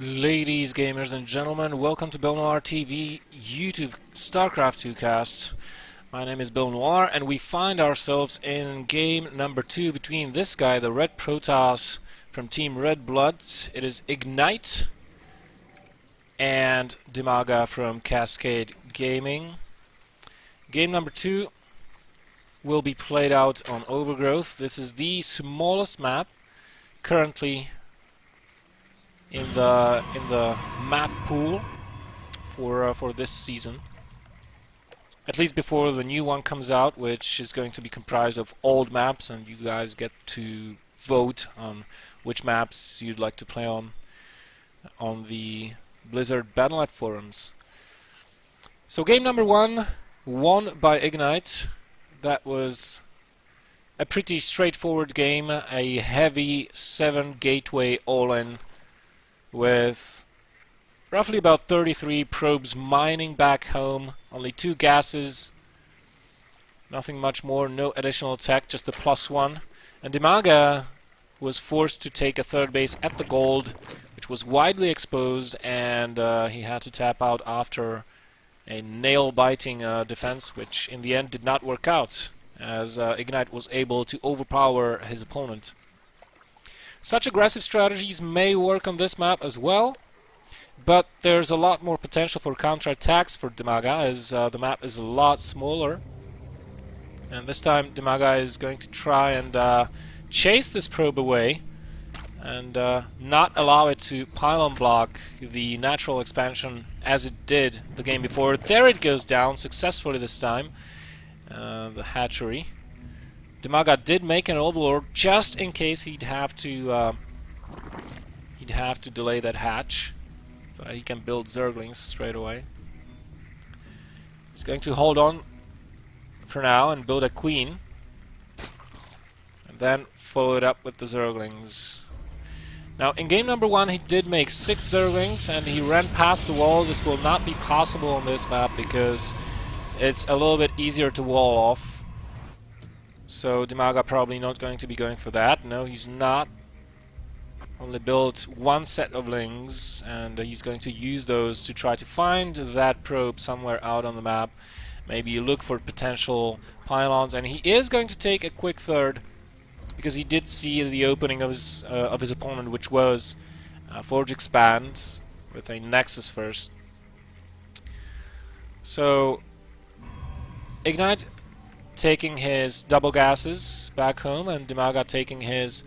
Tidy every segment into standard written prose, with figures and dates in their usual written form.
Ladies, gamers, and gentlemen, welcome to BelleNOiR TV YouTube Starcraft 2 cast. My name is BelleNOiR, and we find ourselves in game number 2 between this guy, the Red Protoss from Team Red Bloods. It is Ignite and Dimaga from Cascade Gaming. Game number 2 will be played out on Overgrowth. This is the smallest map currently in the map pool for this season, at least before the new one comes out, which is going to be comprised of old maps, and you guys get to vote on which maps you'd like to play on the Blizzard BelleNOiR forums. So game number 1 won by Ignite. That was a pretty straightforward game, a heavy 7 gateway all-in with roughly about 33 probes mining back home, only 2 gases, nothing much more, no additional tech, just the +1. And Dimaga was forced to take a third base at the gold, which was widely exposed, and he had to tap out after a nail-biting defense, which in the end did not work out, as Ignite was able to overpower his opponent. Such aggressive strategies may work on this map as well, but there's a lot more potential for counterattacks for Dimaga, as the map is a lot smaller. And this time Dimaga is going to try and chase this probe away and not allow it to pylon block the natural expansion as it did the game before. There it goes down successfully this time, the hatchery. Dimaga did make an overlord just in case he'd have to delay that hatch so that he can build Zerglings straight away. He's going to hold on for now and build a queen, and then follow it up with the Zerglings. Now in game number 1 he did make 6 Zerglings and he ran past the wall. This will not be possible on this map because it's a little bit easier to wall off. So Dimaga probably not going to be going for that. No, he's not. Only built 1 set of lings, and he's going to use those to try to find that probe somewhere out on the map. Maybe look for potential pylons, and he is going to take a quick third because he did see the opening of his opponent, which was Forge Expand with a Nexus first. So Ignite taking his double gases back home, and Dimaga taking his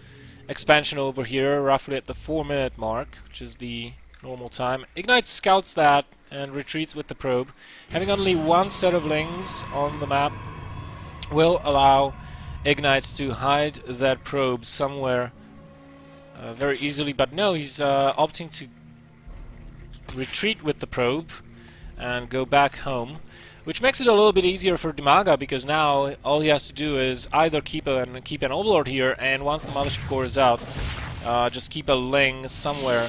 expansion over here roughly at the 4-minute mark, which is the normal time. Ignite scouts that and retreats with the probe. Having only 1 set of lings on the map will allow Ignite to hide that probe somewhere very easily, but no, he's opting to retreat with the probe and go back home, which makes it a little bit easier for Dimaga, because now all he has to do is either keep an overlord here, and once the mothership core is out, just keep a ling somewhere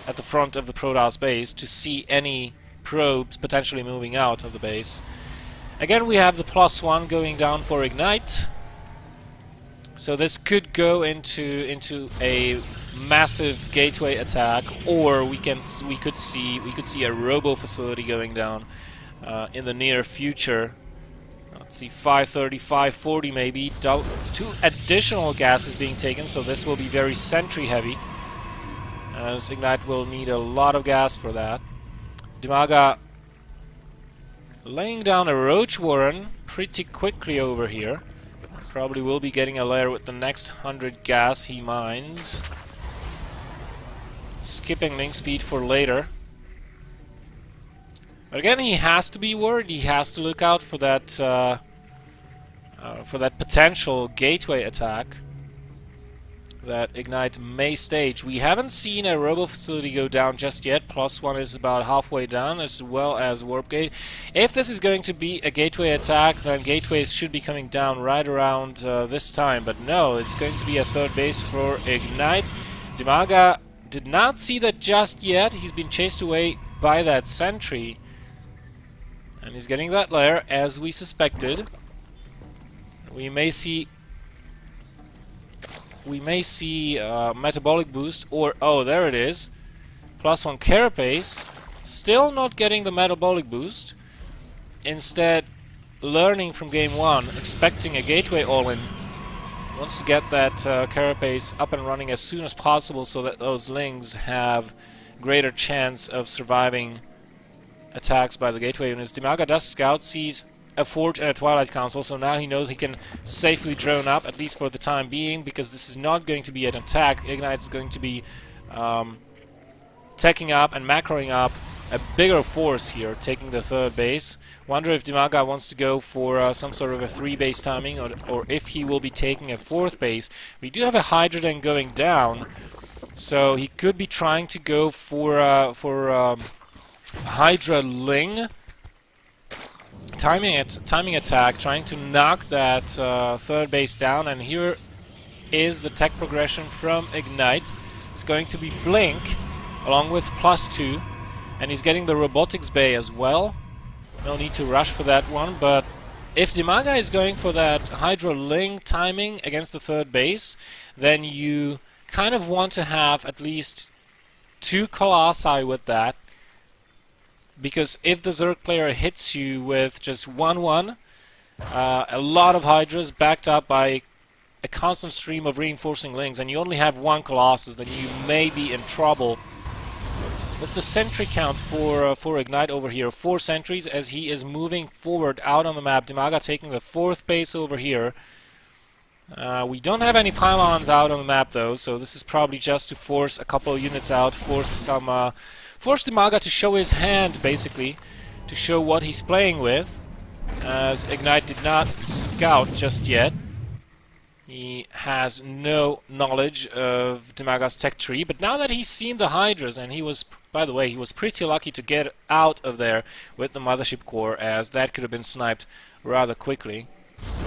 at the front of the Protoss base to see any probes potentially moving out of the base. Again, we have the +1 going down for Ignite, so this could go into a massive gateway attack, or we could see a robo facility going down in the near future. Let's see, 530, 540 maybe. 2 additional gases being taken, so this will be very sentry heavy, as Ignite will need a lot of gas for that. Dimaga laying down a Roach Warren pretty quickly over here. Probably will be getting a lair with the next 100 gas he mines. Skipping link speed for later. But again, he has to be worried. He has to look out for that potential gateway attack that Ignite may stage. We haven't seen a robo facility go down just yet. +1 is about halfway down, as well as warp gate. If this is going to be a gateway attack, then gateways should be coming down right around this time. But no, it's going to be a third base for Ignite. Dimaga did not see that just yet. He's been chased away by that sentry, and he's getting that lair as we suspected. We may see metabolic boost, or oh, there it is, +1 carapace, still not getting the metabolic boost. Instead, learning from game 1, expecting a gateway all-in. Wants to get that carapace up and running as soon as possible so that those lings have greater chance of surviving attacks by the gateway units. Dimaga does scout, sees a Forge and a Twilight Council, so now he knows he can safely drone up, at least for the time being, because this is not going to be an attack. Ignite is going to be teching up and macroing up a bigger force here, taking the 3rd base. Wonder if Dimaga wants to go for some sort of a 3-base timing, or if he will be taking a 4th base. We do have a Hydra then going down, so he could be trying to go for Hydra Ling timing attack, trying to knock that 3rd base down. And here is the tech progression from Ignite. It's going to be Blink along with +2, and he's getting the Robotics Bay as well. No need to rush for that one, but if Dimaga is going for that Hydra Ling timing against the 3rd base, then you kind of want to have at least 2 Colossi with that, because if the Zerg player hits you with just 1-1, a lot of Hydras backed up by a constant stream of reinforcing lings, and you only have 1 Colossus, then you may be in trouble. What's the sentry count for Ignite over here? 4 sentries as he is moving forward out on the map. Dimaga taking the 4th base over here. We don't have any pylons out on the map though, so this is probably just to force a couple of units out, force Dimaga to show his hand, basically, to show what he's playing with, as Ignite did not scout just yet. He has no knowledge of Dimaga's tech tree, but now that he's seen the Hydras, and he was, by the way, he was pretty lucky to get out of there with the Mothership Core, as that could have been sniped rather quickly.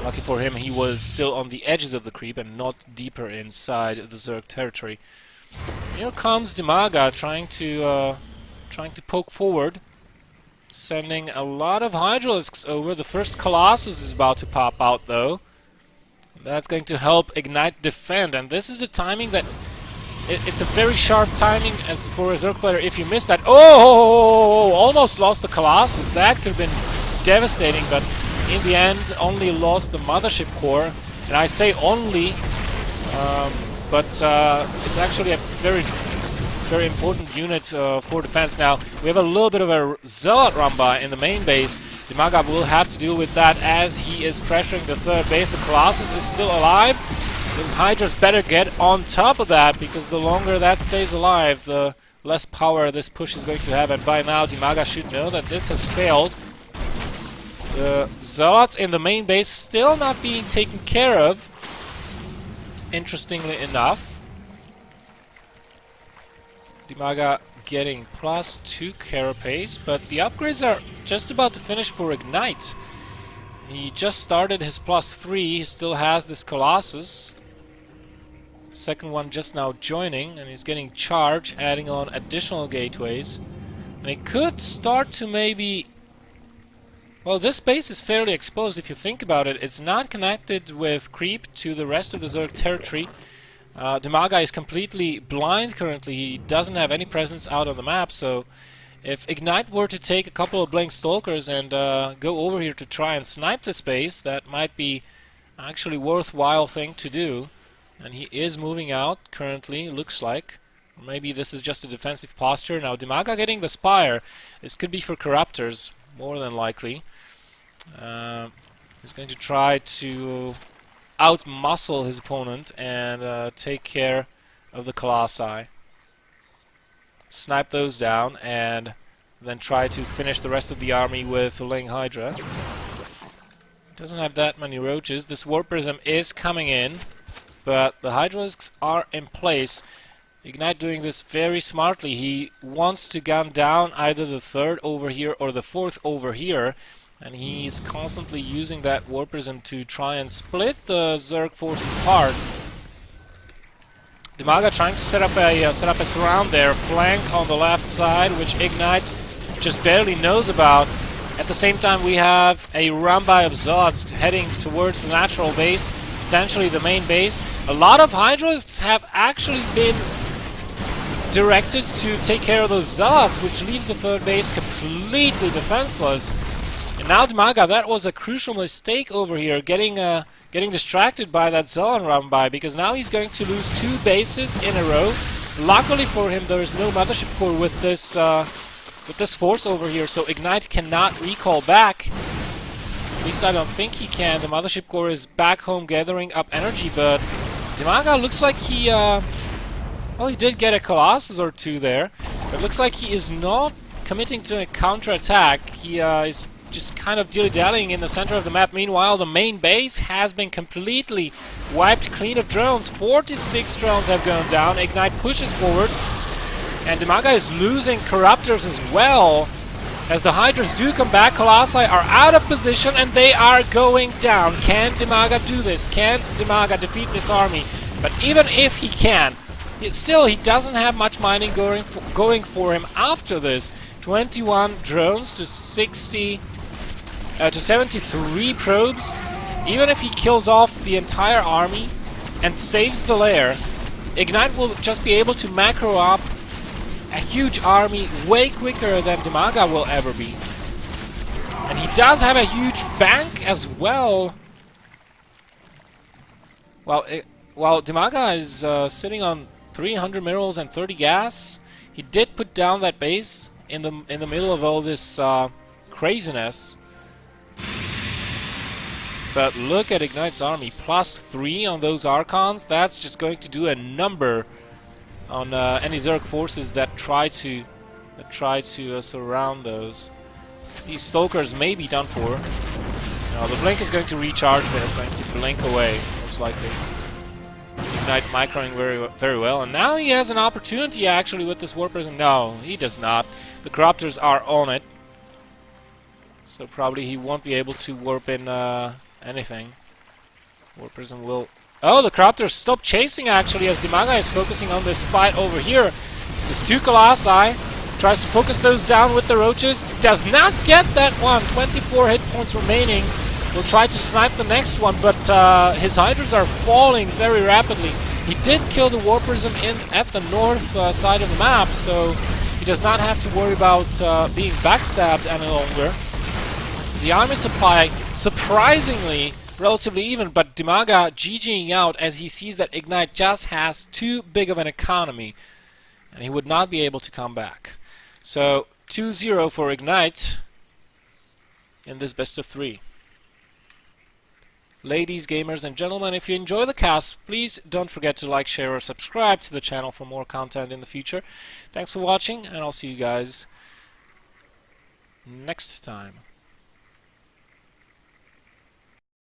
Lucky for him, he was still on the edges of the creep and not deeper inside the Zerg territory. Here comes Dimaga trying to poke forward, sending a lot of Hydralisks over. The first Colossus is about to pop out though. That's going to help Ignite defend, and this is the timing that it's a very sharp timing as for a Zerg player. If you miss that, oh, almost lost the Colossus. That could have been devastating, but in the end only lost the Mothership Core. And I say only, but it's actually a very important unit for defense. Now we have a little bit of a Zealot run-by in the main base. Dimaga will have to deal with that as he is pressuring the 3rd base. The Colossus is still alive. Those Hydras better get on top of that, because the longer that stays alive, the less power this push is going to have. And by now Dimaga should know that this has failed. The Zealots in the main base still not being taken care of, interestingly enough. Dimaga getting +2 carapace, but the upgrades are just about to finish for Ignite. He just started his +3, he still has this Colossus. Second one just now joining, and he's getting charge, adding on additional gateways. And he could start to maybe... Well, this base is fairly exposed if you think about it. It's not connected with creep to the rest of the Zerg territory. Dimaga is completely blind currently. He doesn't have any presence out on the map, so if Ignite were to take a couple of Blink Stalkers and go over here to try and snipe this base, that might be actually worthwhile thing to do. And he is moving out currently, looks like. Or maybe this is just a defensive posture. Now Dimaga getting the Spire. This could be for Corruptors, more than likely. He's going to try to out-muscle his opponent and take care of the Colossi. Snipe those down and then try to finish the rest of the army with Ling Hydra. Doesn't have that many roaches. This Warp Prism is coming in, but the Hydralisks are in place. Ignite doing this very smartly. He wants to gun down either the 3rd over here or the 4th over here, and he's constantly using that Warp Prism to try and split the Zerg forces apart. Dimaga trying to set up a surround there, flank on the left side, which Ignite just barely knows about. At the same time, we have a run-by of Zealots heading towards the natural base, potentially the main base. A lot of Hydralisks have actually been directed to take care of those Zealots, which leaves the third base completely defenseless. And now Dimaga, that was a crucial mistake over here, getting distracted by that Zealot run by, because now he's going to lose 2 bases in a row. Luckily for him, there is no Mothership Core with this force over here, so Ignite cannot recall back. At least I don't think he can. The Mothership Core is back home gathering up energy, but Dimaga looks like he, well, he did get a Colossus or 2 there, but it looks like he is not committing to a counterattack. He is just kind of dilly-dallying in the center of the map. Meanwhile, the main base has been completely wiped clean of drones. 46 drones have gone down. Ignite pushes forward, and Dimaga is losing Corruptors as well. As the Hydras do come back, Colossi are out of position and they are going down. Can Dimaga do this? Can Dimaga defeat this army? But even if he can, he doesn't have much mining going for him after this. 21 drones to 73 probes. Even if he kills off the entire army and saves the lair, Ignite will just be able to macro up a huge army way quicker than Dimaga will ever be. And he does have a huge bank as well. While Dimaga is sitting on 300 minerals and 30 gas, he did put down that base in the middle of all this craziness. But look at Ignite's army, +3 on those Archons. That's just going to do a number on any Zerg forces that try to surround those. These Stalkers may be done for. Now the blink is going to recharge. They're going to blink away, most likely. Ignite microing very well, and now he has an opportunity actually with this Warp Prism. No, he does not. The Corruptors are on it, so probably he won't be able to warp in anything. Warp Prism will... Oh, the Corruptors stop chasing actually, as Dimaga is focusing on this fight over here. This is 2 Colossi. Tries to focus those down with the Roaches. Does not get that one. 24 hit points remaining. Will try to snipe the next one, but his Hydras are falling very rapidly. He did kill the Warp Prism at the north side of the map, so he does not have to worry about being backstabbed any longer. The army supply, surprisingly, relatively even, but Dimaga GGing out as he sees that Ignite just has too big of an economy, and he would not be able to come back. So 2-0 for Ignite in this best of 3. Ladies, gamers, and gentlemen, if you enjoy the cast, please don't forget to like, share, or subscribe to the channel for more content in the future. Thanks for watching, and I'll see you guys next time.